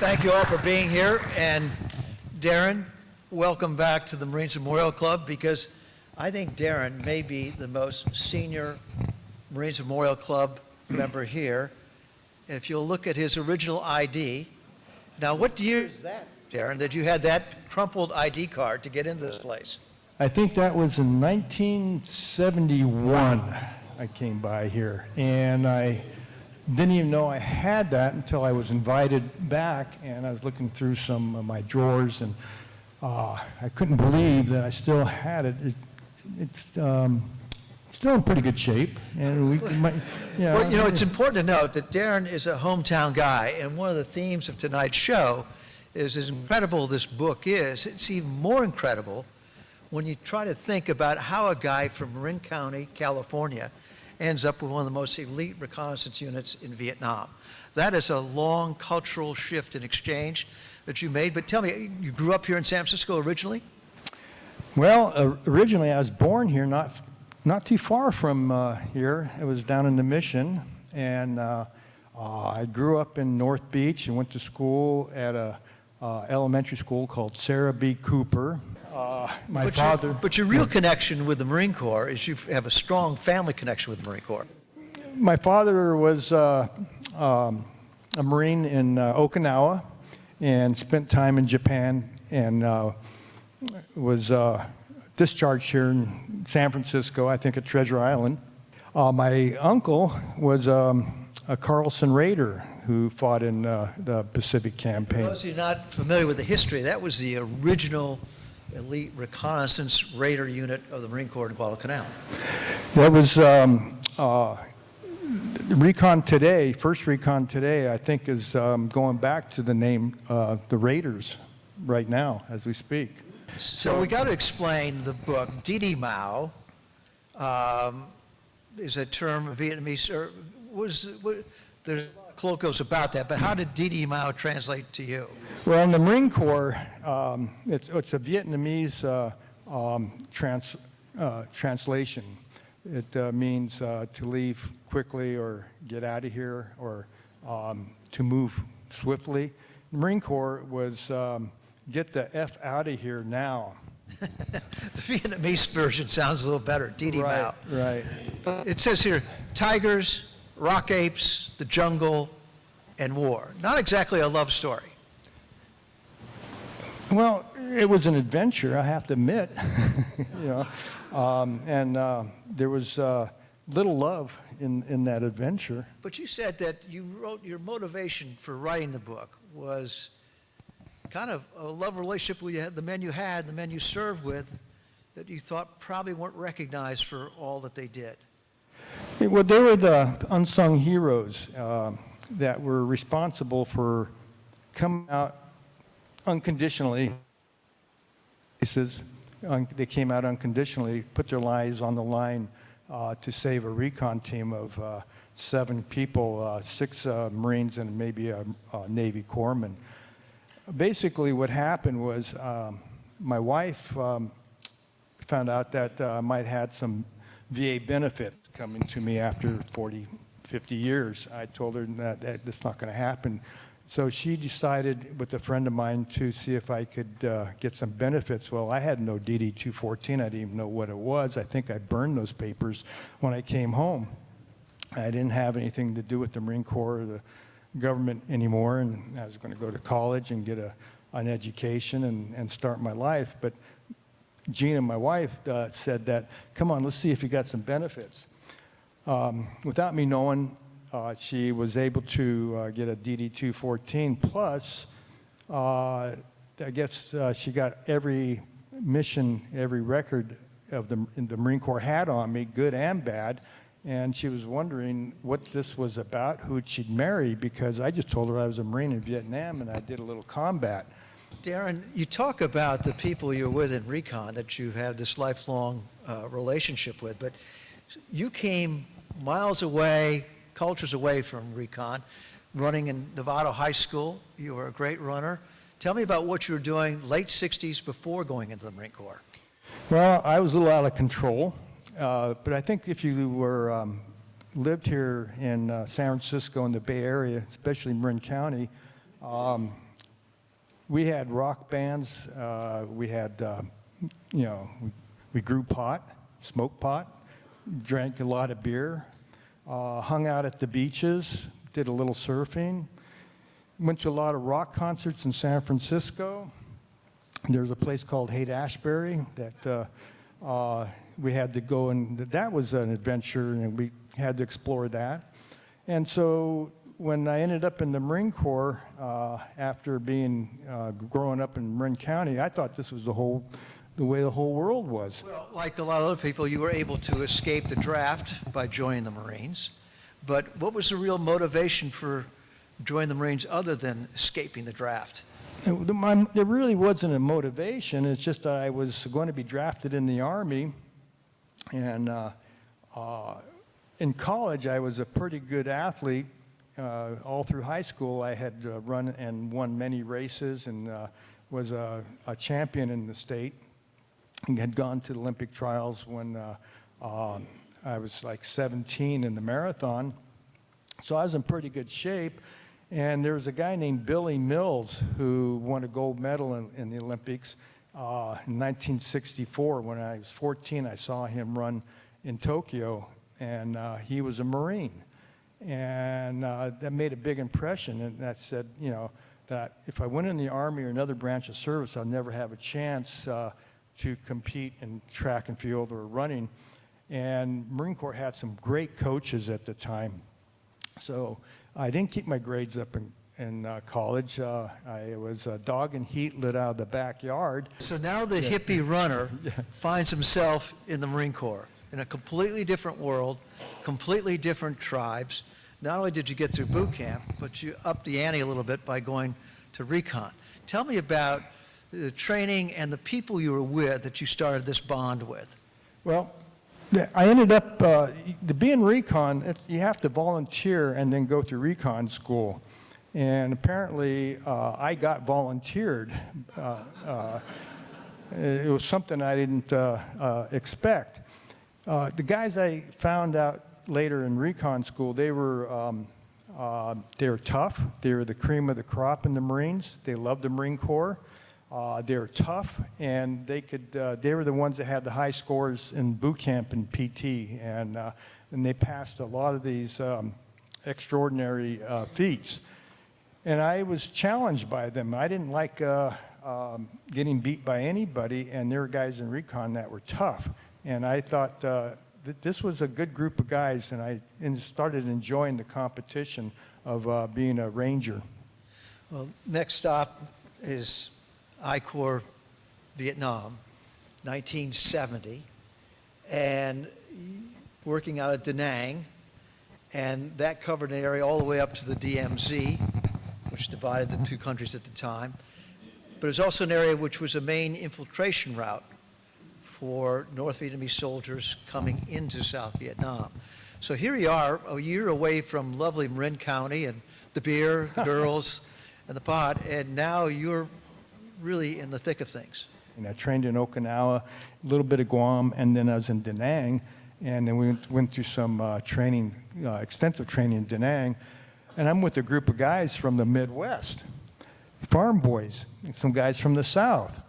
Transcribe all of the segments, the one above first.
Thank you all for being here. And Darren, welcome back to the Marines Memorial Club, because I think Darren may be the most senior Marines Memorial Club member here. If you'll look at his original ID. Now, what year is that, Darren, that you had that crumpled ID card to get into this place? I think that was in 1971 I came by here, and I didn't even know I had that until I was invited back, and I was looking through some of my drawers, and I couldn't believe that I still had it. It's still in pretty good shape, and we might, Well, you know, it's important to note that Darren is a hometown guy, and one of the themes of tonight's show is as incredible this book is. It's even more incredible when you try to think about how a guy from Marin County, California, ends up with one of the most elite reconnaissance units in Vietnam. That is a long cultural shift in exchange that you made. But tell me, you grew up here in San Francisco originally? Well, originally I was born here, not too far from here. It was down in the Mission, and I grew up in North Beach and went to school at a elementary school called Sarah B. Cooper. But your real connection with the Marine Corps is you have a strong family connection with the Marine Corps. My father was a Marine in Okinawa and spent time in Japan, and was discharged here in San Francisco, I think at Treasure Island. My uncle was a Carlson Raider who fought in the Pacific Campaign. For those of you not familiar with the history, that was the original elite reconnaissance Raider unit of the Marine Corps in Guadalcanal. That was recon today, first recon today, I think is going back to the name the Raiders right now as we speak. So we got to explain the book. Didi Mao is a term of Vietnamese, or there's colloquials about that, but how did Didi Mao translate to you? Well, in the Marine Corps, it's a Vietnamese translation. It means to leave quickly or get out of here, or to move swiftly. The Marine Corps was get the F out of here now. The Vietnamese version sounds a little better, Didi Mao. Right. It says here, tigers, rock apes, the jungle, and war. Not exactly a love story. Well, it was an adventure, I have to admit. There was little love in that adventure. But you said that you wrote, your motivation for writing the book was kind of a love relationship with the men you had, the men you served with, that you thought probably weren't recognized for all that they did. Well, they were the unsung heroes that were responsible for coming out unconditionally. They came out unconditionally, put their lives on the line to save a recon team of 7 people, 6 Marines and maybe a Navy corpsman. Basically what happened was my wife found out that I might had some VA benefit coming to me after 40, 50 years. I told her that that's not going to happen. So she decided with a friend of mine to see if I could get some benefits. Well, I had no DD-214. I didn't even know what it was. I think I burned those papers when I came home. I didn't have anything to do with the Marine Corps or the government anymore, and I was going to go to college and get an education and start my life. But Gina, my wife, said that, come on, let's see if you got some benefits. Without me knowing, she was able to get a DD-214, plus I guess she got every mission, every record of the Marine Corps had on me, good and bad, and she was wondering what this was about, who she'd marry, because I just told her I was a Marine in Vietnam and I did a little combat. Darren, you talk about the people you're with in recon that you have this lifelong relationship with, but you came miles away, cultures away from recon, running in Nevada High School. You were a great runner. Tell me about what you were doing late 60s before going into the Marine Corps. Well, I was a little out of control, but I think if you were lived here in San Francisco in the Bay Area, especially Marin County, we had rock bands. We had, we grew pot, smoked pot, drank a lot of beer, hung out at the beaches, did a little surfing, went to a lot of rock concerts in San Francisco. There's a place called Haight-Ashbury that we had to go, and that was an adventure, and we had to explore that. And so when I ended up in the Marine Corps, after growing up in Marin County, I thought this was the way the whole world was. Well, like a lot of other people, you were able to escape the draft by joining the Marines. But what was the real motivation for joining the Marines other than escaping the draft? There really wasn't a motivation. It's just that I was going to be drafted in the Army. And in college, I was a pretty good athlete. All through high school, I had run and won many races and was a champion in the state. And had gone to the Olympic trials when I was like 17 in the marathon. So I was in pretty good shape. And there was a guy named Billy Mills who won a gold medal in the Olympics in 1964. When I was 14, I saw him run in Tokyo, and he was a Marine. And that made a big impression. And that said, that if I went in the Army or another branch of service, I'd never have a chance to compete in track and field or running. And Marine Corps had some great coaches at the time. So I didn't keep my grades up in college. I was a dog and heat lit out of the backyard. So now the hippie runner finds himself in the Marine Corps, in a completely different world, completely different tribes. Not only did you get through boot camp, but you upped the ante a little bit by going to recon. Tell me about the training and the people you were with that you started this bond with. Well, I ended up, to be in recon, you have to volunteer and then go through recon school. And apparently, I got volunteered. It was something I didn't expect. The guys I found out later in recon school, they were tough. They were the cream of the crop in the Marines. They loved the Marine Corps. They were tough, and they were the ones that had the high scores in boot camp and PT, and they passed a lot of these extraordinary feats. And I was challenged by them. I didn't like getting beat by anybody, and there were guys in recon that were tough. And I thought that this was a good group of guys, and I started enjoying the competition of being a Ranger. Well, next stop is I Corps Vietnam, 1970, and working out of Da Nang, and that covered an area all the way up to the DMZ, which divided the two countries at the time. But it was also an area which was a main infiltration route for North Vietnamese soldiers coming into South Vietnam. So here you are, a year away from lovely Marin County and the beer, the girls, and the pot, and now you're really in the thick of things. And I trained in Okinawa, a little bit of Guam, and then I was in Da Nang, and then we went through some training, extensive training in Da Nang, and I'm with a group of guys from the Midwest, farm boys, and some guys from the South,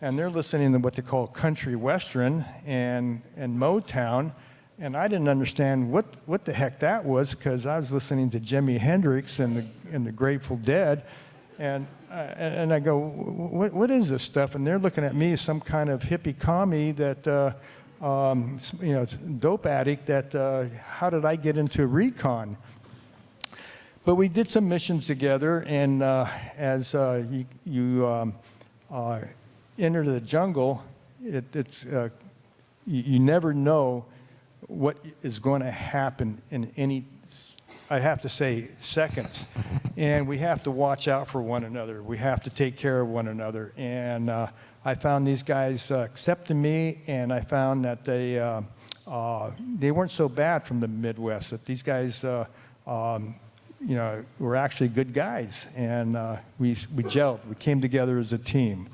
and they're listening to what they call country western and Motown, and I didn't understand what the heck that was, because I was listening to Jimi Hendrix and the Grateful Dead, and I go, what is this stuff? And they're looking at me as some kind of hippie commie that, dope addict that, how did I get into recon? But we did some missions together, and as you enter the jungle, you never know what is going to happen in any, I have to say, seconds. And we have to watch out for one another. We have to take care of one another. And I found these guys accepting me, and I found that they weren't so bad from the Midwest, that these guys were actually good guys. And we gelled. We came together as a team.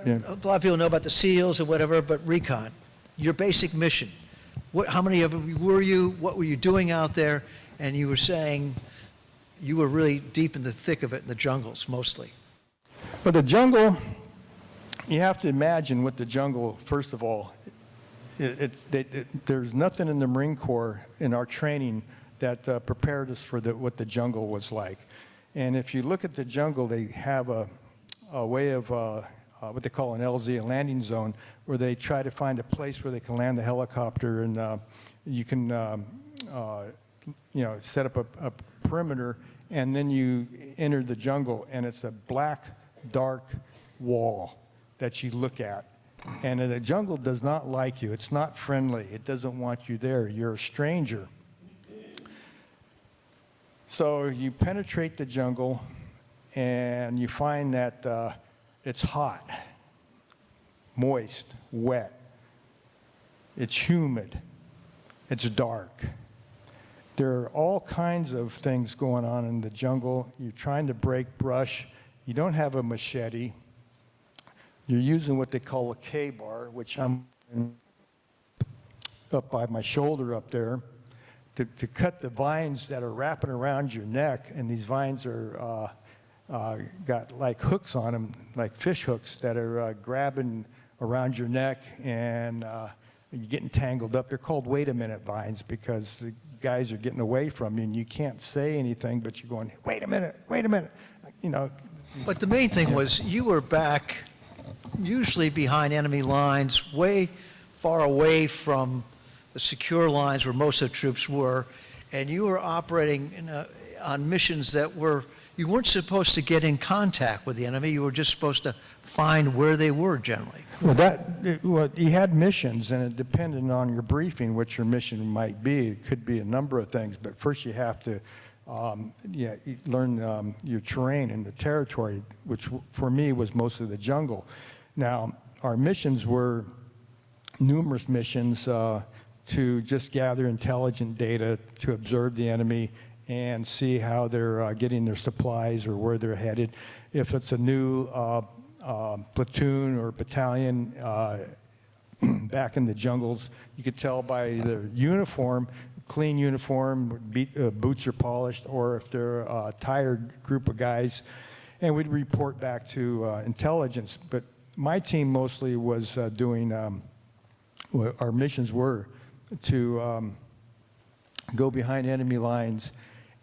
A lot of people know about the SEALs and whatever, but recon, your basic mission. How many of you were you? What were you doing out there? And you were saying you were really deep in the thick of it in the jungles, mostly. But the jungle, you have to imagine what the jungle, first of all, there's nothing in the Marine Corps in our training that prepared us for what the jungle was like. And if you look at the jungle, they have a way of what they call an LZ, a landing zone, where they try to find a place where they can land the helicopter, and you can set up a perimeter, and then you enter the jungle, and it's a black, dark wall that you look at. And the jungle does not like you. It's not friendly. It doesn't want you there. You're a stranger. So you penetrate the jungle, and you find that it's hot, moist, wet. It's humid. It's dark. There are all kinds of things going on in the jungle. You're trying to break brush. You don't have a machete. You're using what they call a K-bar, which I'm up by my shoulder up there, to cut the vines that are wrapping around your neck. And these vines are got like hooks on them, like fish hooks that are grabbing around your neck, and you're getting tangled up. They're called wait a minute vines because the guys are getting away from you, and you can't say anything, but you're going, wait a minute, you know. But the main thing was you were back usually behind enemy lines, way far away from the secure lines where most of the troops were, and you were operating on missions that you weren't supposed to get in contact with the enemy. You were just supposed to find where they were generally. Well, you had missions, and it depended on your briefing what your mission might be. It could be a number of things, but first you have to learn your terrain and the territory, which for me was mostly the jungle. Now, our missions were numerous missions to just gather intelligent data, to observe the enemy and see how they're getting their supplies or where they're headed. If it's a new platoon or battalion back in the jungles, you could tell by their uniform, clean uniform, boots are polished, or if they're a tired group of guys, and we'd report back to intelligence. But my team mostly was doing, our missions were to go behind enemy lines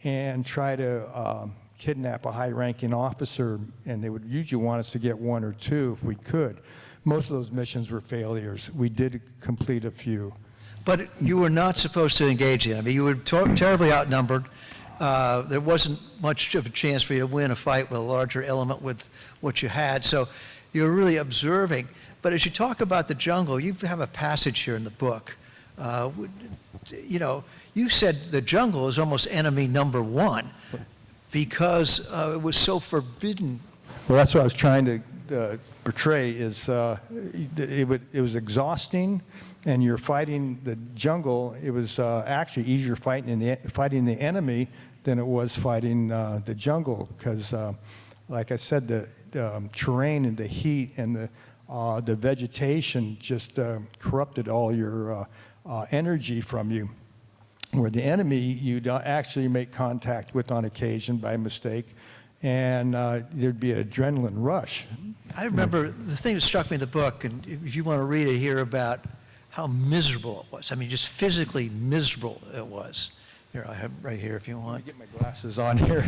and try to kidnap a high-ranking officer, and they would usually want us to get one or two if we could. Most of those missions were failures. We did complete a few. But you were not supposed to engage the enemy. You were terribly outnumbered. There wasn't much of a chance for you to win a fight with a larger element with what you had. So you were really observing. But as you talk about the jungle, you have a passage here in the book. You said the jungle is almost enemy number one because it was so forbidden. Well, that's what I was trying to portray. Is it was exhausting, and you're fighting the jungle. It was actually easier fighting the enemy than it was fighting the jungle because, like I said, the terrain and the heat and the vegetation just corrupted all your energy from you. Where the enemy you'd actually make contact with on occasion by mistake, and there'd be an adrenaline rush. I remember the thing that struck me in the book, and if you want to read it here, about how miserable it was. I mean, just physically miserable it was. Here, I have it right here if you want. Let me get my glasses on here.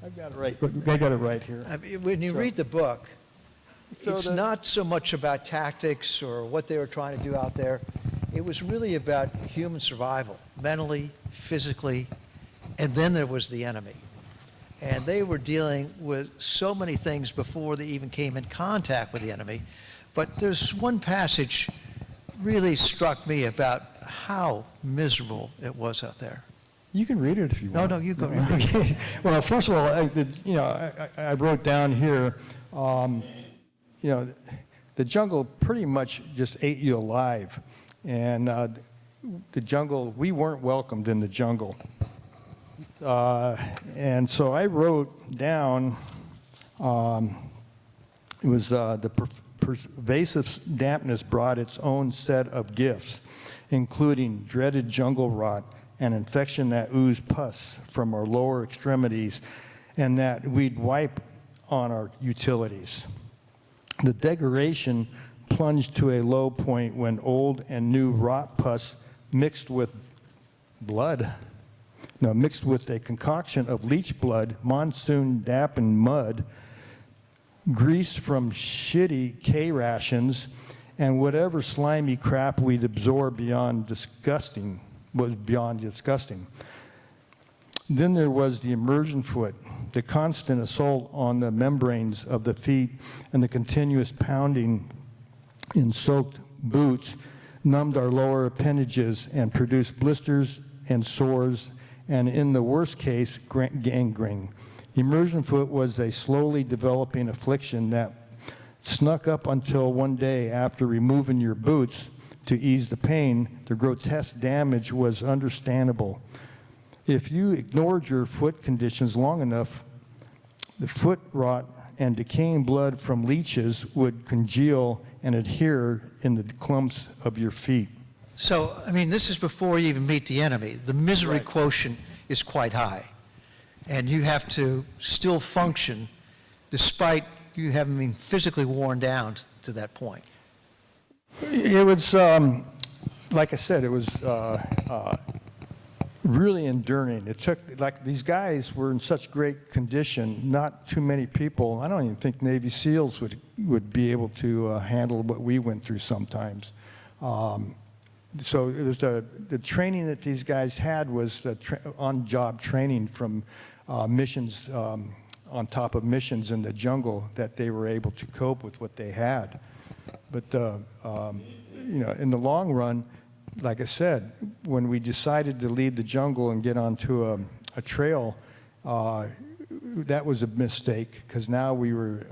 I've got it right. I got it right here. I mean, when you read the book, it's not so much about tactics or what they were trying to do out there. It was really about human survival, mentally, physically, and then there was the enemy. And they were dealing with so many things before they even came in contact with the enemy. But there's one passage really struck me about how miserable it was out there. You can read it if you want. No, you go. Okay. Well, first of all, I wrote down here, the jungle pretty much just ate you alive. And the jungle, we weren't welcomed in the jungle. And so I wrote down, it was the pervasive dampness brought its own set of gifts, including dreaded jungle rot, an infection that oozed pus from our lower extremities, and that we'd wipe on our utilities. The degradation plunged to a low point when old and new rot pus mixed with a concoction of leech blood, monsoon dampened mud, grease from shitty K rations, and whatever slimy crap we'd absorb was beyond disgusting. Then there was the immersion foot, the constant assault on the membranes of the feet, and the continuous pounding in soaked boots numbed our lower appendages and produced blisters and sores, and in the worst case, gangrene. Immersion foot was a slowly developing affliction that snuck up until one day after removing your boots to ease the pain. The grotesque damage was understandable. If you ignored your foot conditions long enough, the foot rot and decaying blood from leeches would congeal and adhere in the clumps of your feet. So, I mean, this is before you even meet the enemy. The misery quotient is quite high. And you have to still function despite you having been physically worn down to that point. It was, like I said, it was really enduring. It took, like, these guys were in such great condition, not too many people, I don't even think Navy SEALs would be able to handle what we went through sometimes. So it was the training that these guys had was the on-job training from missions, on top of missions in the jungle, that they were able to cope with what they had. But in the long run, like I said, when we decided to leave the jungle and get onto a trail, that was a mistake, because now we were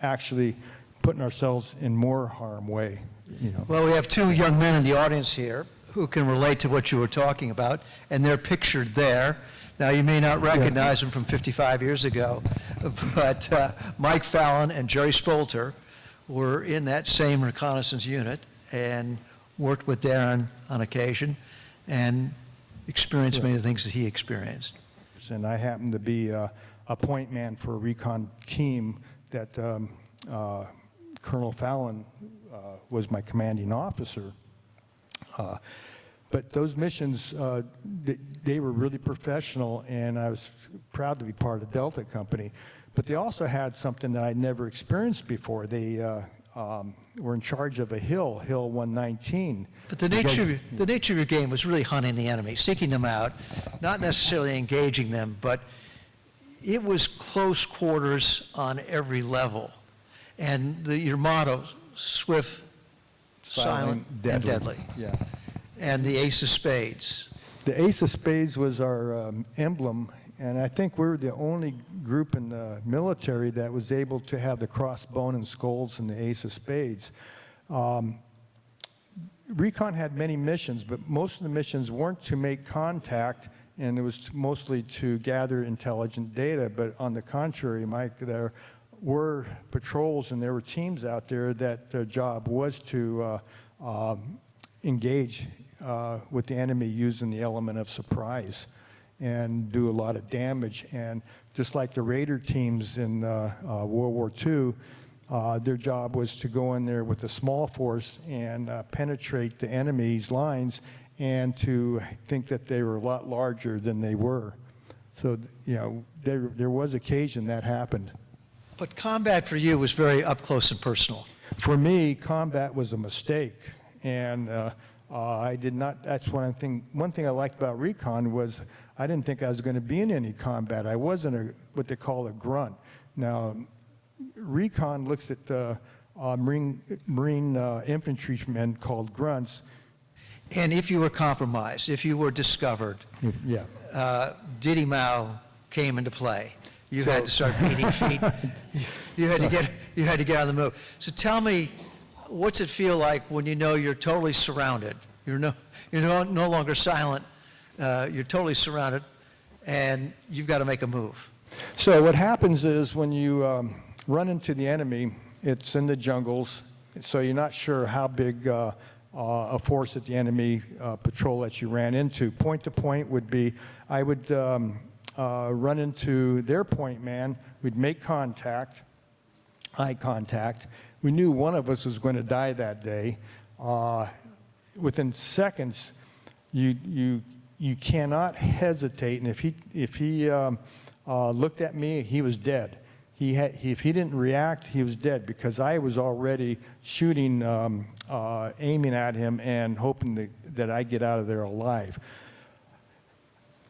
actually putting ourselves in more harm way. Well, we have two young men in the audience here who can relate to what you were talking about, and they're pictured there. Now, you may not recognize them from 55 years ago, but Mike Fallon and Jerry Spolter were in that same reconnaissance unit and worked with Darren on occasion and experienced many of the things that he experienced. And I happened to be a point man for a recon team that Colonel Fallon was my commanding officer. But those missions, they were really professional, and I was proud to be part of Delta Company. But they also had something that I'd never experienced before. They were in charge of a hill, Hill 119. But the nature of your game was really hunting the enemy, seeking them out, not necessarily engaging them, but it was close quarters on every level. And your motto, swift, silent, and deadly. Yeah. And the ace of spades. The ace of spades was our emblem, and I think we were the only group in the military that was able to have the crossbone and skulls and the ace of spades. Recon had many missions, but most of the missions weren't to make contact, and it was mostly to gather intelligent data. But on the contrary, Mike, there were patrols and there were teams out there that their job was to engage with the enemy using the element of surprise and do a lot of damage. And just like the Raider teams in World War II, their job was to go in there with a small force and penetrate the enemy's lines and to think that they were a lot larger than they were. So, there was occasion that happened. But combat for you was very up close and personal. For me, combat was a mistake, and I did not. That's one thing I liked about recon was I didn't think I was going to be in any combat. I wasn't what they call a grunt. Now, recon looks at Marine infantrymen called grunts. And if you were compromised, if you were discovered, Diddy Mao came into play. You had to start beating feet. You had to get on the move. So tell me, what's it feel like when you know you're totally surrounded? You're no longer silent. You're totally surrounded, and you've got to make a move. So what happens is when you run into the enemy, it's in the jungles, so you're not sure how big a force that the enemy patrol that you ran into. Point to point would be, I would run into their point man. We'd make contact, eye contact. We knew one of us was going to die that day. Within seconds, you cannot hesitate. And if he looked at me, he was dead. If he didn't react, he was dead, because I was already shooting, aiming at him and hoping that I get out of there alive.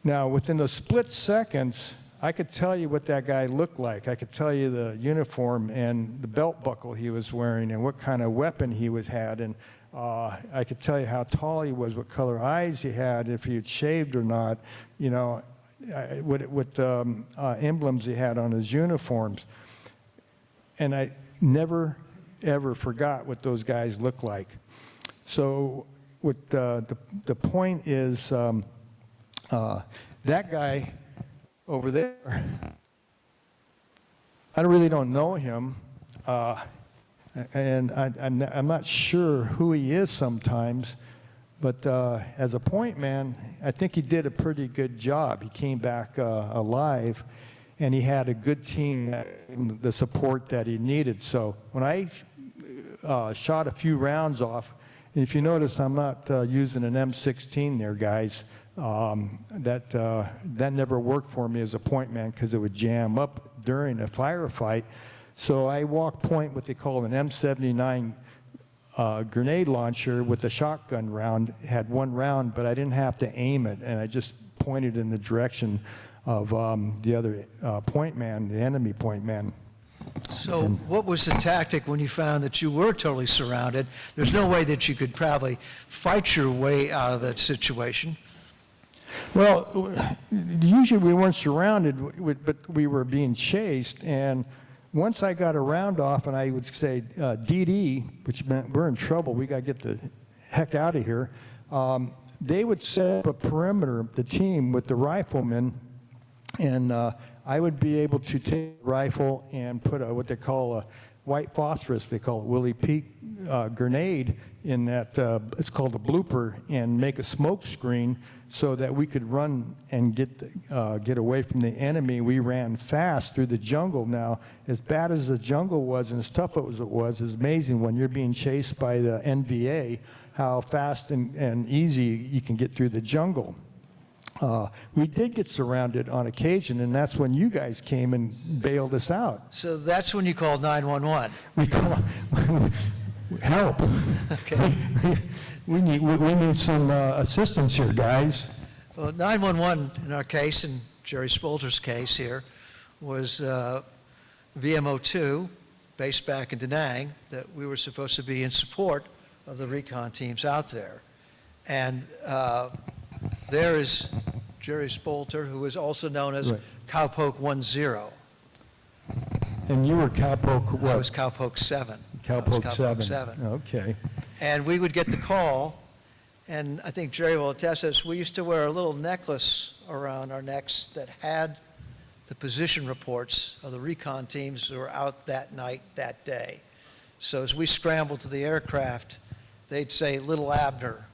Now, within those split seconds, I could tell you what that guy looked like. I could tell you the uniform and the belt buckle he was wearing and what kind of weapon he had. And I could tell you how tall he was, what color eyes he had, if he had shaved or not, you know, what emblems he had on his uniforms. And I never, ever forgot what those guys looked like. So what the point is, that guy over there, I really don't know him, and I'm not sure who he is sometimes, but as a point man, I think he did a pretty good job. He came back alive, and he had a good team, the support that he needed. So when I shot a few rounds off, and if you notice, I'm not using an M16 there, guys. That never worked for me as a point man, because it would jam up during a firefight. So I walked point what they call an M79 grenade launcher with a shotgun round. It had one round, but I didn't have to aim it, and I just pointed in the direction of the other point man, the enemy point man. So what was the tactic when you found that you were totally surrounded? There's no way that you could probably fight your way out of that situation. Well, usually we weren't surrounded, but we were being chased. And once I got a round off and I would say DD, which meant we're in trouble, we got to get the heck out of here, they would set up a perimeter, the team, with the riflemen, and I would be able to take the rifle and put what they call a white phosphorus, they call it Willie Pete grenade, in that, it's called a blooper, and make a smoke screen so that we could run and get away from the enemy. We ran fast through the jungle. Now, as bad as the jungle was and as tough as it was, it's amazing when you're being chased by the NVA, how fast and easy you can get through the jungle. We did get surrounded on occasion, and that's when you guys came and bailed us out. So that's when you called 911. We call help. Okay. We need some assistance here, guys. Well, 911 in our case, in Jerry Spolter's case here, was VMO2, based back in Da Nang, that we were supposed to be in support of the recon teams out there. And there is Jerry Spolter, who is also known as Right. Cowpoke 10. And you were Cowpoke what? I was Cowpoke 7. Cowpoke 7. Okay. And we would get the call, and I think Jerry will attest to this, we used to wear a little necklace around our necks that had the position reports of the recon teams who were out that night, that day. So as we scrambled to the aircraft, they'd say Little Abner,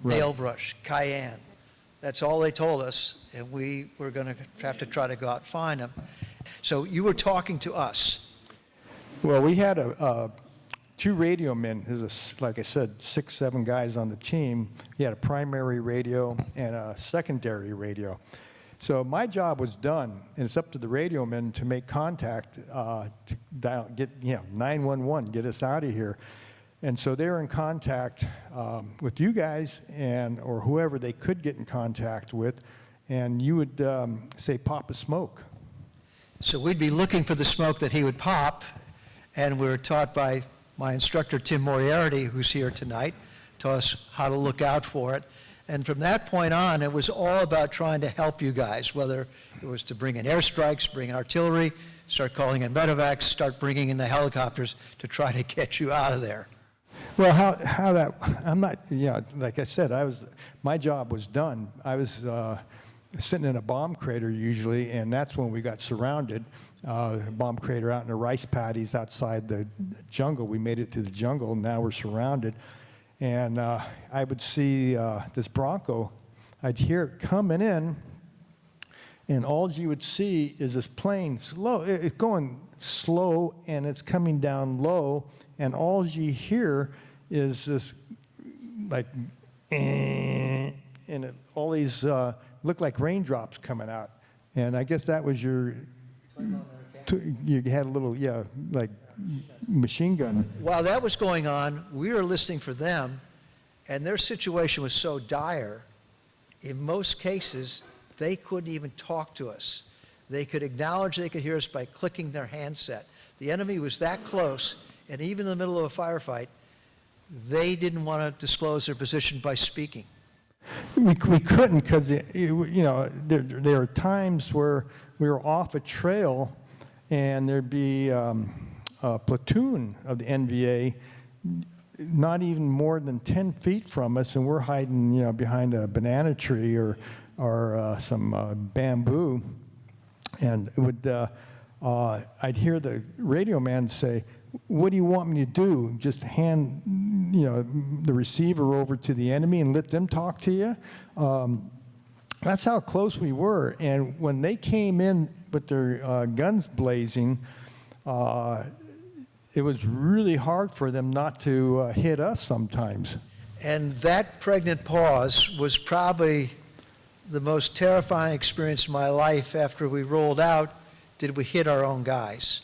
Right. Nailbrush, Cayenne. That's all they told us, and we were going to have to try to go out and find them. So you were talking to us. Well, we had two radio men. There's, like I said, 6, 7 guys on the team. He had a primary radio and a secondary radio. So my job was done, and it's up to the radio men to make contact, to get 911, get us out of here. And so they were in contact with you guys or whoever they could get in contact with, and you would say, pop a smoke. So we'd be looking for the smoke that he would pop, and we were taught by my instructor, Tim Moriarty, who's here tonight, taught us how to look out for it. And from that point on, it was all about trying to help you guys, whether it was to bring in airstrikes, bring in artillery, start calling in medevacs, start bringing in the helicopters to try to get you out of there. Well, how that, I'm not, like I said, my job was done. I was sitting in a bomb crater usually, and that's when we got surrounded. A bomb crater out in the rice paddies outside the jungle. We made it through the jungle, and now we're surrounded. And I would see this Bronco, I'd hear it coming in, and all you would see is this plane slow. It's going slow, and it's coming down low, and all you hear is this, like, and all these look like raindrops coming out. And I guess that was your, you had a little, like machine gun. While that was going on, we were listening for them, and their situation was so dire, in most cases, they couldn't even talk to us. They could acknowledge they could hear us by clicking their handset. The enemy was that close, and even in the middle of a firefight, they didn't want to disclose their position by speaking. We couldn't, because there are times where we were off a trail, and there'd be a platoon of the NVA not even more than 10 feet from us, and we're hiding behind a banana tree or some bamboo, and it would I'd hear the radio man say, "What do you want me to do? Just hand the receiver over to the enemy and let them talk to you?" That's how close we were. And when they came in with their guns blazing, it was really hard for them not to hit us sometimes. And that pregnant pause was probably the most terrifying experience of my life. After we rolled out, did we hit our own guys?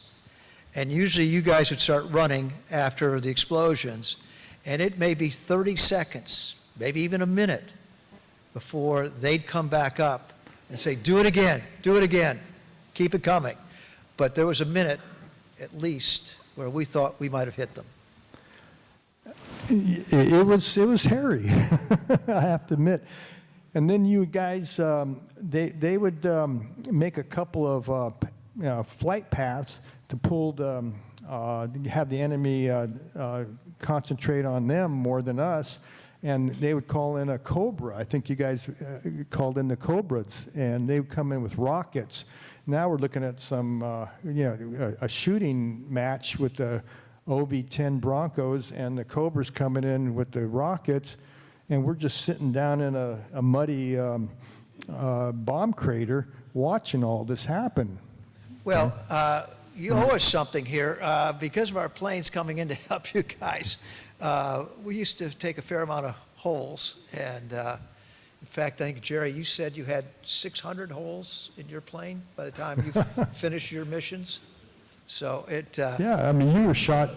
And usually you guys would start running after the explosions, and it may be 30 seconds, maybe even a minute, before they'd come back up and say, do it again, keep it coming. But there was a minute, at least, where we thought we might have hit them. It was hairy, I have to admit. And then you guys, they would make a couple of flight paths to have the enemy concentrate on them more than us, and they would call in a Cobra. I think you guys called in the Cobras, and they would come in with rockets. Now we're looking at some, a shooting match with the OV-10 Broncos and the Cobras coming in with the rockets, and we're just sitting down in a muddy bomb crater watching all this happen. Well, you owe us something here. Because of our planes coming in to help you guys, we used to take a fair amount of holes. And in fact, I think, Jerry, you said you had 600 holes in your plane by the time you finished your missions. So it... yeah, I mean, you were shot...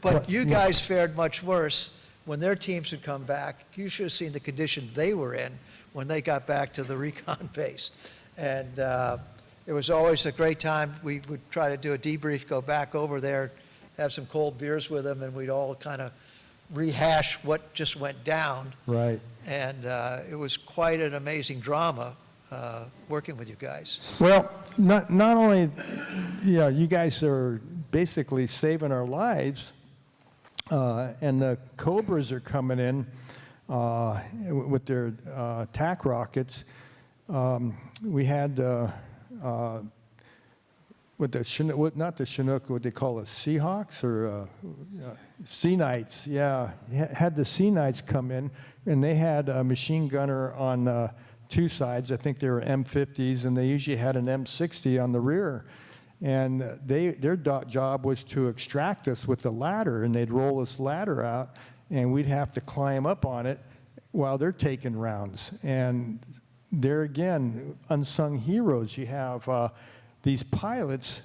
but you guys fared much worse. When their teams would come back, you should have seen the condition they were in when they got back to the recon base. And it was always a great time. We would try to do a debrief, go back over there, have some cold beers with them, and we'd all kind of rehash what just went down. Right. And it was quite an amazing drama working with you guys. Well, not only, you guys are basically saving our lives, and the Cobras are coming in with their attack rockets. We had with the Chinook, not the Chinook, what they call it, Seahawks or Sea Knights. Yeah, had the Sea Knights come in, and they had a machine gunner on two sides. I think they were M50s, and they usually had an M60 on the rear. And their job was to extract us with the ladder, and they'd roll this ladder out, and we'd have to climb up on it while they're taking rounds. And there again, unsung heroes. You have these pilots,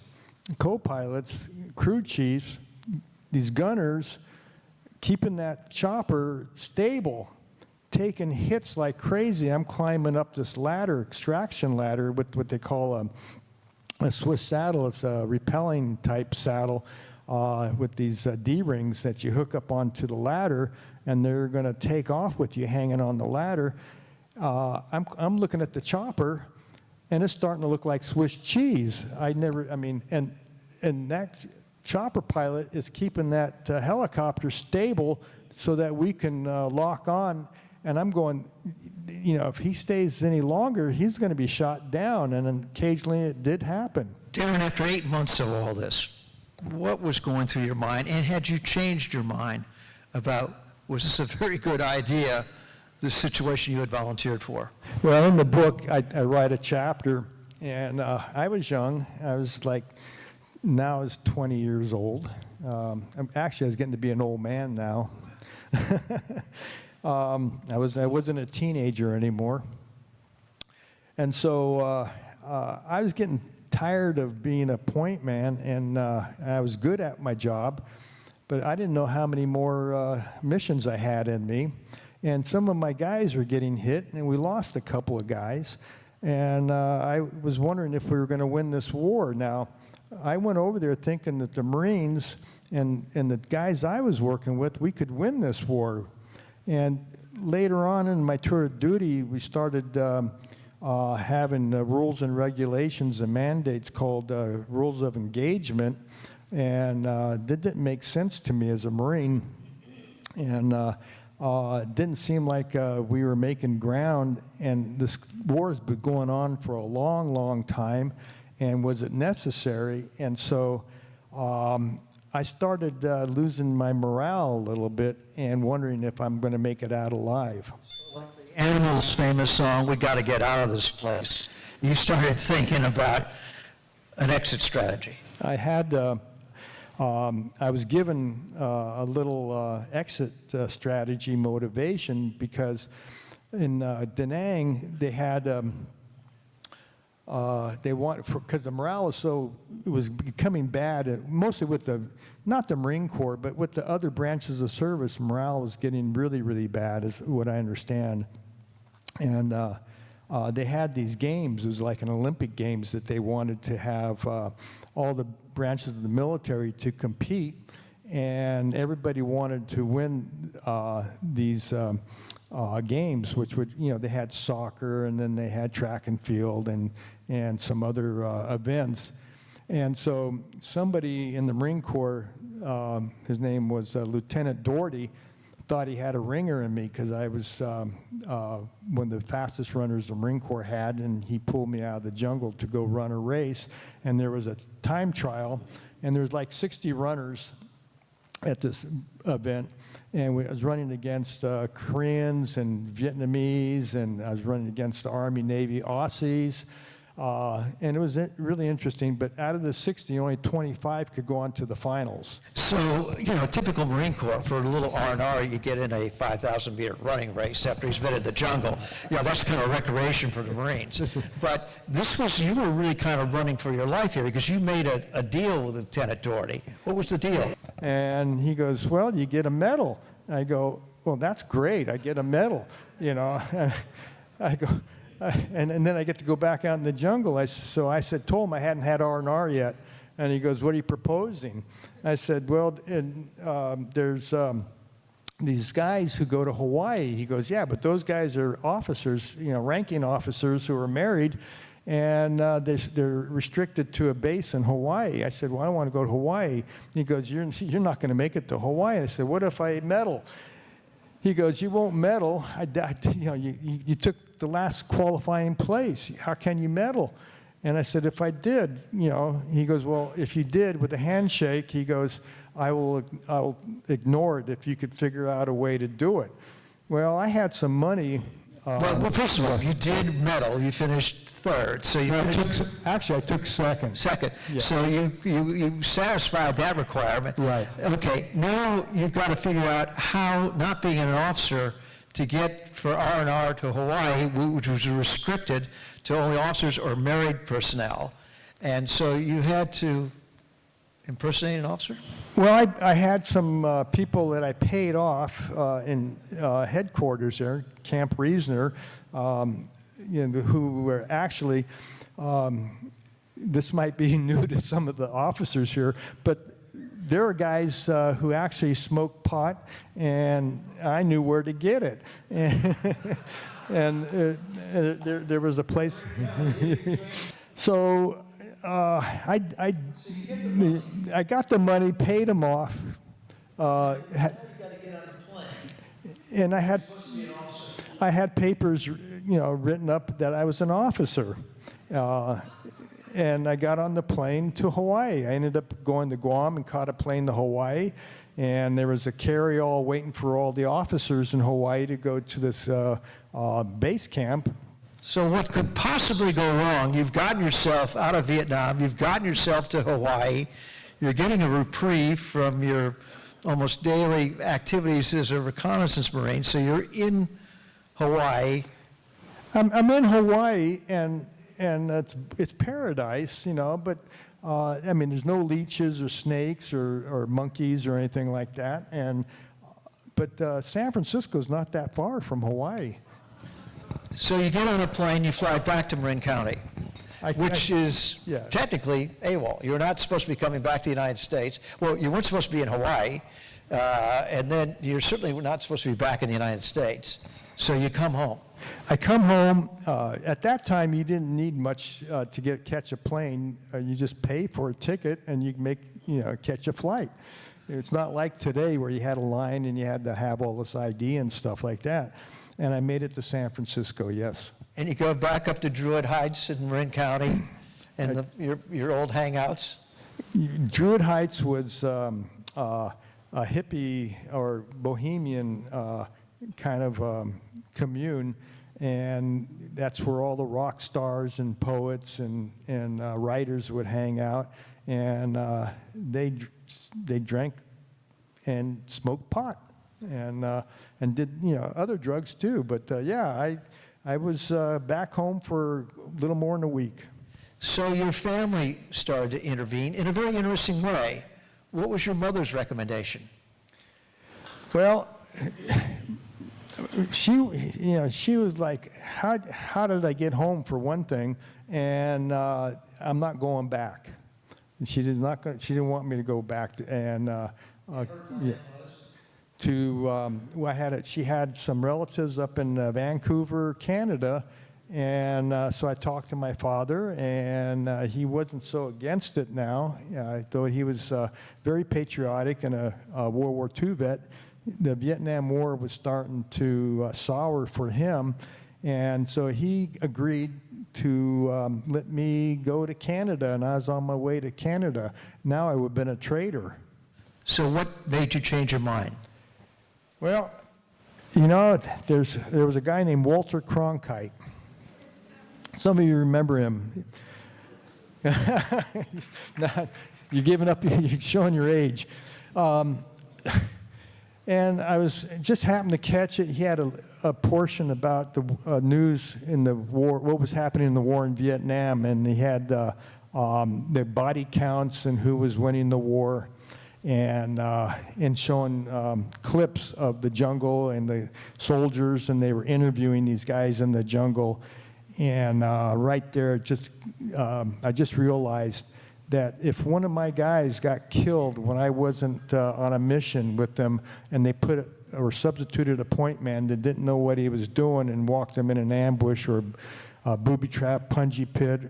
co-pilots, crew chiefs, these gunners, keeping that chopper stable, taking hits like crazy. I'm climbing up this ladder, extraction ladder, with what they call a Swiss saddle. It's a rappelling type saddle with these D-rings that you hook up onto the ladder, and they're going to take off with you hanging on the ladder. I'm looking at the chopper, and it's starting to look like Swiss cheese. And that chopper pilot is keeping that helicopter stable so that we can lock on. And I'm going, if he stays any longer, he's going to be shot down. And occasionally it did happen. Darren, after 8 months of all this, what was going through your mind? And had you changed your mind about, was this a very good idea, this situation you had volunteered for? Well, in the book, I write a chapter, and I was young. I was like, now I was 20 years old. Actually, I was getting to be an old man now. I wasn't a teenager anymore. And so I was getting tired of being a point man, and I was good at my job, but I didn't know how many more missions I had in me. And some of my guys were getting hit, and we lost a couple of guys. And I was wondering if we were going to win this war. Now, I went over there thinking that the Marines and the guys I was working with, we could win this war. And later on in my tour of duty, we started having rules and regulations and mandates called rules of engagement. And that didn't make sense to me as a Marine. And it didn't seem like we were making ground. And this war has been going on for a long, long time. And was it necessary? And so I started losing my morale a little bit and wondering if I'm going to make it out alive. Like the Animals' famous song, "We Got to Get Out of This Place," you started thinking about an exit strategy. I had, I was given a little exit strategy motivation because in Da Nang they had, because the morale was it was becoming bad, mostly with not the Marine Corps, but with the other branches of service, morale was getting really, really bad, is what I understand. And they had these games, it was like an Olympic Games that they wanted to have all the branches of the military to compete, and everybody wanted to win these games, which would, they had soccer, and then they had track and field and some other events. And so somebody in the Marine Corps, his name was Lieutenant Doherty, thought he had a ringer in me because I was one of the fastest runners the Marine Corps had, and he pulled me out of the jungle to go run a race. And there was a time trial, and there was like 60 runners at this event. And I was running against Koreans and Vietnamese, and I was running against the Army, Navy, Aussies. And it was really interesting, but out of the 60, only 25 could go on to the finals. So, typical Marine Corps, for a little R&R, you get in a 5,000-meter running race after he's been in the jungle. That's kind of recreation for the Marines. But you were really kind of running for your life here because you made a deal with Lieutenant Doherty. What was the deal? And he goes, well, you get a medal. I go, well, that's great. I get a medal, I go, and then I get to go back out in the jungle. So I told him I hadn't had R&R yet. And he goes, what are you proposing? I said, well, there's these guys who go to Hawaii. He goes, yeah, but those guys are officers, ranking officers who are married, and they're restricted to a base in Hawaii. I said, well, I don't want to go to Hawaii. He goes, you're not going to make it to Hawaii. I said, what if I medal? He goes, you won't medal. You took the last qualifying place. How can you medal? And I said, if I did, he goes, well, if you did with a handshake, he goes, I'll ignore it if you could figure out a way to do it. Well, I had some money. Well, first of all, you did medal. You finished third. So I took second. Second. Yeah. So you satisfied that requirement. Right. Okay. Now you've got to figure out how, not being an officer, to get for R&R to Hawaii, which was restricted to only officers or married personnel. And so you had to impersonate an officer? Well, I had some people that I paid off in headquarters there, Camp Reasoner, who were actually, this might be new to some of the officers here, but there are guys who actually smoke pot, and I knew where to get it. And there was a place. So I got the money, paid him off, and I had papers, written up that I was an officer, and I got on the plane to Hawaii. I ended up going to Guam and caught a plane to Hawaii. And there was a carry-all waiting for all the officers in Hawaii to go to this base camp. So what could possibly go wrong? You've gotten yourself out of Vietnam. You've gotten yourself to Hawaii. You're getting a reprieve from your almost daily activities as a reconnaissance Marine. So you're in Hawaii. I'm in Hawaii, and it's paradise, you know, but I mean, there's no leeches or snakes or monkeys or anything like that. But San Francisco's not that far from Hawaii. So you get on a plane, you fly back to Marin County, which is technically AWOL. You're not supposed to be coming back to the United States. Well, you weren't supposed to be in Hawaii, and then you're certainly not supposed to be back in the United States. So you come home. I come home. At that time, you didn't need much to catch a plane. You just pay for a ticket, and you catch a flight. It's not like today where you had a line and you had to have all this ID and stuff like that. And I made it to San Francisco, yes. And you go back up to Druid Heights in Marin County, and your old hangouts. Druid Heights was a hippie or bohemian kind of commune. And that's where all the rock stars and poets and writers would hang out, and they drank and smoked pot and did other drugs too. But I was back home for a little more than a week. So your family started to intervene in a very interesting way. What was your mother's recommendation? Well, she was like, how did I get home, for one thing, and I'm not going back. And she didn't want me to go back, she had some relatives up in Vancouver, Canada, and so I talked to my father, and he wasn't so against it now, though he was very patriotic and a World War II vet. The Vietnam War was starting to sour for him, and so he agreed to let me go to Canada, and I was on my way to Canada. Now I would have been a traitor. So what made you change your mind? Well, there was a guy named Walter Cronkite. Some of you remember him. You're giving up, you're showing your age. And I was just happened to catch it. He had a portion about the news in the war, what was happening in the war in Vietnam, and he had the body counts and who was winning the war, and showing clips of the jungle and the soldiers, and they were interviewing these guys in the jungle, and right there, I just realized that if one of my guys got killed when I wasn't on a mission with them, and they substituted a point man that didn't know what he was doing and walked him in an ambush or a booby trap, punji pit,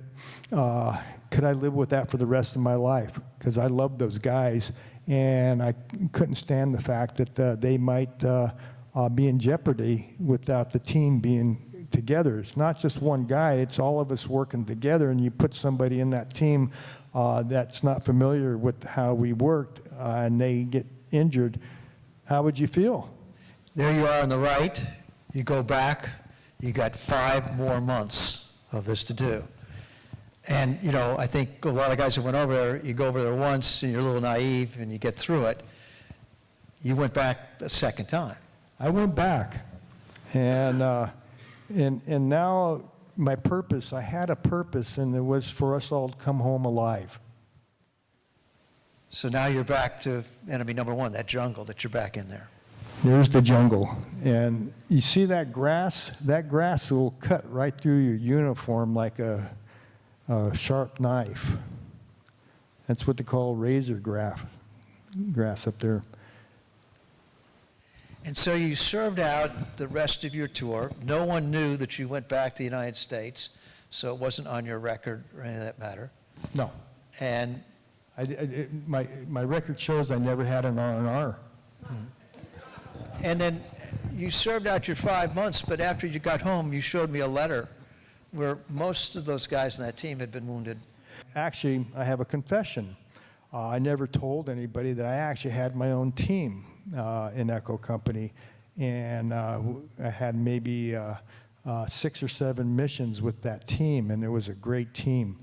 could I live with that for the rest of my life? Because I loved those guys, and I couldn't stand the fact that they might be in jeopardy without the team being together. It's not just one guy, it's all of us working together, and you put somebody in that team that's not familiar with how we worked, and they get injured, how would you feel? There you are on the right. You go back. You got 5 more months of this to do. And, I think a lot of guys that went over there, you go over there once, and you're a little naive, and you get through it. You went back the second time. I went back. And now my purpose, I had a purpose, and it was for us all to come home alive. So now you're back to enemy number 1, that jungle, that you're back in there. There's the jungle. And you see that grass? That grass will cut right through your uniform like a sharp knife. That's what they call razor grass up there. And so you served out the rest of your tour. No one knew that you went back to the United States, so it wasn't on your record or any of that matter. No. And my record shows I never had an R&R. And then you served out your 5 months, but after you got home, you showed me a letter where most of those guys in that team had been wounded. actually, I have a confession. I never told anybody that I actually had my own team in Echo Company, and I had maybe 6 or 7 missions with that team, and it was a great team.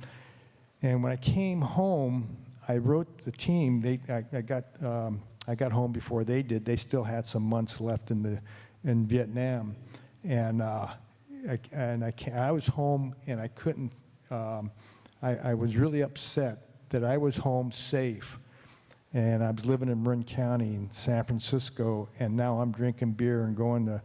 And when I came home, I wrote the team. I got home before they did. They still had some months left in Vietnam, and I was home, and I couldn't. I was really upset that I was home safe, and I was living in Marin County in San Francisco, and now I'm drinking beer and going to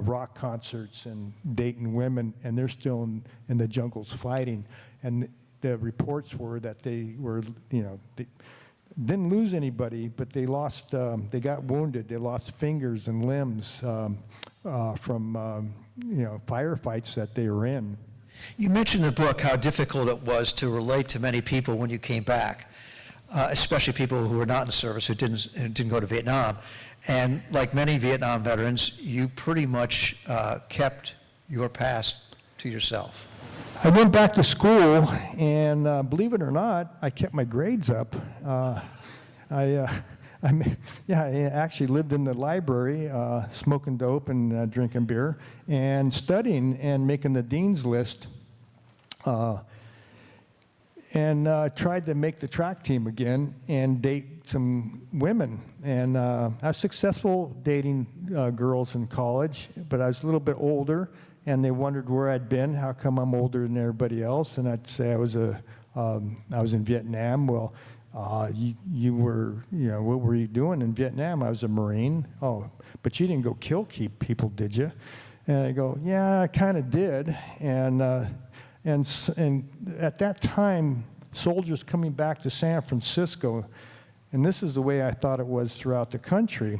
rock concerts and dating women, and they're still in the jungles fighting. And the reports were that they were, they didn't lose anybody, but they lost, they got wounded. They lost fingers and limbs from, firefights that they were in. You mentioned in the book how difficult it was to relate to many people when you came back, especially people who were not in service, who didn't go to Vietnam. And like many Vietnam veterans, you pretty much kept your past to yourself. I went back to school, and believe it or not, I kept my grades up. I actually lived in the library, smoking dope and drinking beer, and studying and making the dean's list, and tried to make the track team again and date some women. And I was successful dating girls in college, but I was a little bit older, and they wondered where I'd been. How come I'm older than everybody else? And I'd say I was in Vietnam. Well, you were, what were you doing in Vietnam? I was a Marine. Oh, but you didn't go kill people, did you? And I go, yeah, I kind of did. And at that time, soldiers coming back to San Francisco, and this is the way I thought it was throughout the country,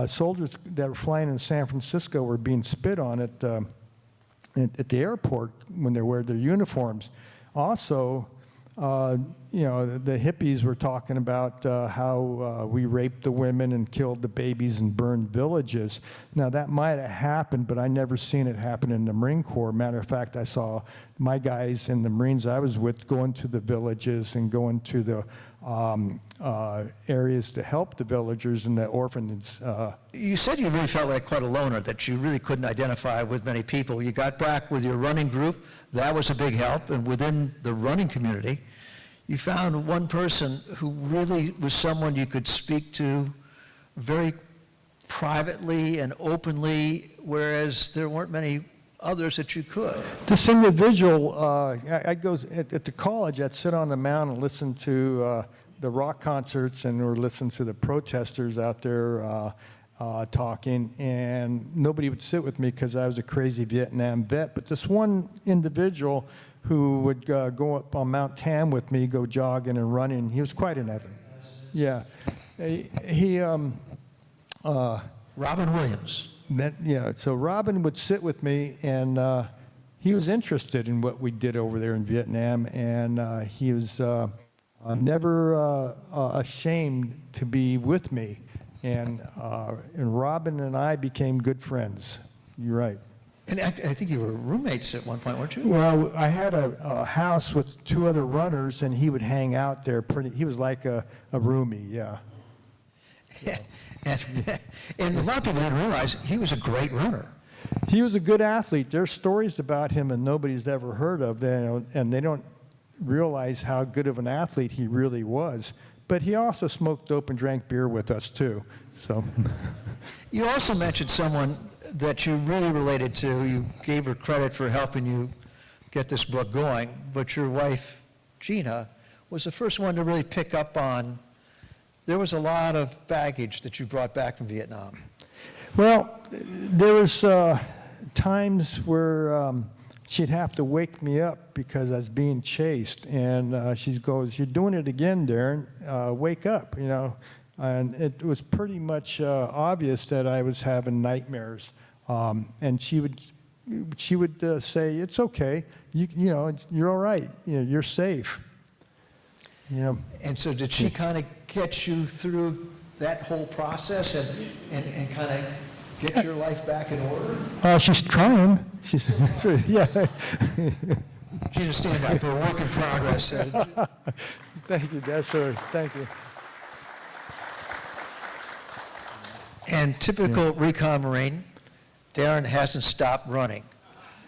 soldiers that were flying in San Francisco were being spit on at the airport when they wear their uniforms. Also, the hippies were talking about how we raped the women and killed the babies and burned villages. Now, that might have happened, but I never seen it happen in the Marine Corps. Matter of fact, I saw my guys in the Marines I was with going to the villages and going to the areas to help the villagers and the orphans. You said you really felt like quite a loner, that you really couldn't identify with many people. You got back with your running group. That was a big help. And within the running community, you found one person who really was someone you could speak to very privately and openly, whereas there weren't many others that you could. This individual, I'd go at the college, I'd sit on the mound and listen to the rock concerts or listen to the protesters out there talking, and nobody would sit with me because I was a crazy Vietnam vet. But this one individual who would go up on Mount Tam with me, go jogging and running, he was quite an Evan. Yeah. Robin Williams. So Robin would sit with me, and he was interested in what we did over there in Vietnam, and he was never ashamed to be with me. And Robin and I became good friends. You're right. And I think you were roommates at one point, weren't you? Well, I had a house with 2 other runners, and he would hang out there. He was like a roomie, yeah. And a lot of people didn't realize he was a great runner. He was a good athlete. There's stories about him and nobody's ever heard of them, and they don't realize how good of an athlete he really was. But he also smoked dope and drank beer with us too. So. You also mentioned someone that you really related to. You gave her credit for helping you get this book going, but your wife, Gina, was the first one to really pick up on. There was a lot of baggage that you brought back from Vietnam. Well, there was times where she'd have to wake me up because I was being chased, and she goes, "You're doing it again, Darren. Wake up," And it was pretty much obvious that I was having nightmares. And she would say, "It's okay. You're all right. You're safe." And so did she kind of get you through that whole process and kind of get your life back in order? She's trying. Yeah. Gina, stand up. We're a work in progress. Thank you, yes, sir. Thank you. And typical recon Marine, Darren hasn't stopped running.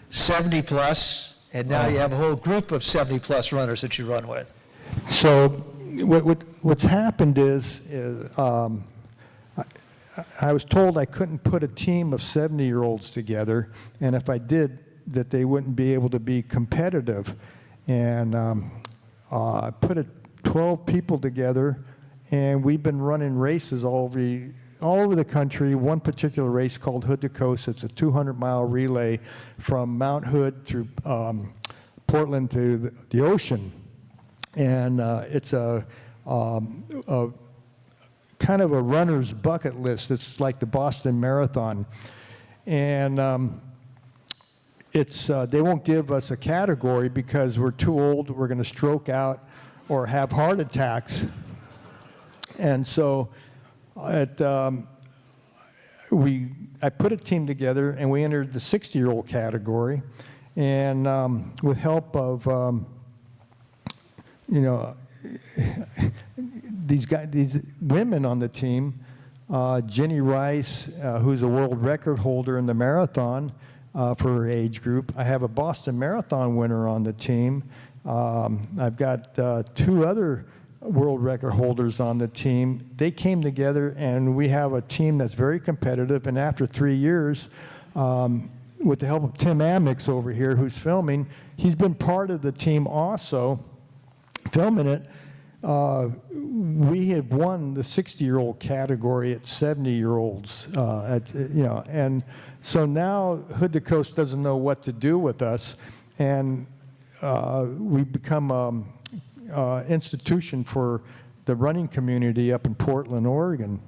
70 plus, and now you have a whole group of 70 plus runners that you run with. So what's happened is I was told I couldn't put a team of 70-year-olds together, and if I did, that they wouldn't be able to be competitive. And I put 12 people together, and we've been running races all over the country. One particular race called Hood to Coast. It's a 200-mile relay from Mount Hood through Portland to the ocean. And it's a kind of a runner's bucket list. It's like the Boston Marathon. And they won't give us a category because we're too old, we're going to stroke out or have heart attacks. And so I put a team together, and we entered the 60-year-old category. And with help of these women on the team, Jenny Rice, who's a world record holder in the marathon for her age group. I have a Boston Marathon winner on the team. I've got 2 other world record holders on the team. They came together, and we have a team that's very competitive. And after 3 years, with the help of Tim Amix over here, who's filming, he's been part of the team also, filming it. We have won the 60-year-old category at 70-year-olds, and so now Hood to Coast doesn't know what to do with us, and we've become an institution for the running community up in Portland, Oregon.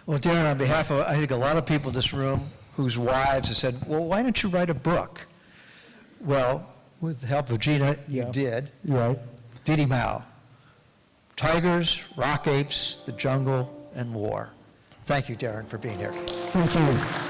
Well, Darren, on behalf of, I think, a lot of people in this room whose wives have said, well, why don't you write a book? Well, with the help of Gina, you did. Right. Didi Mao. Tigers, rock apes, the jungle, and war. Thank you, Darren, for being here. Thank you.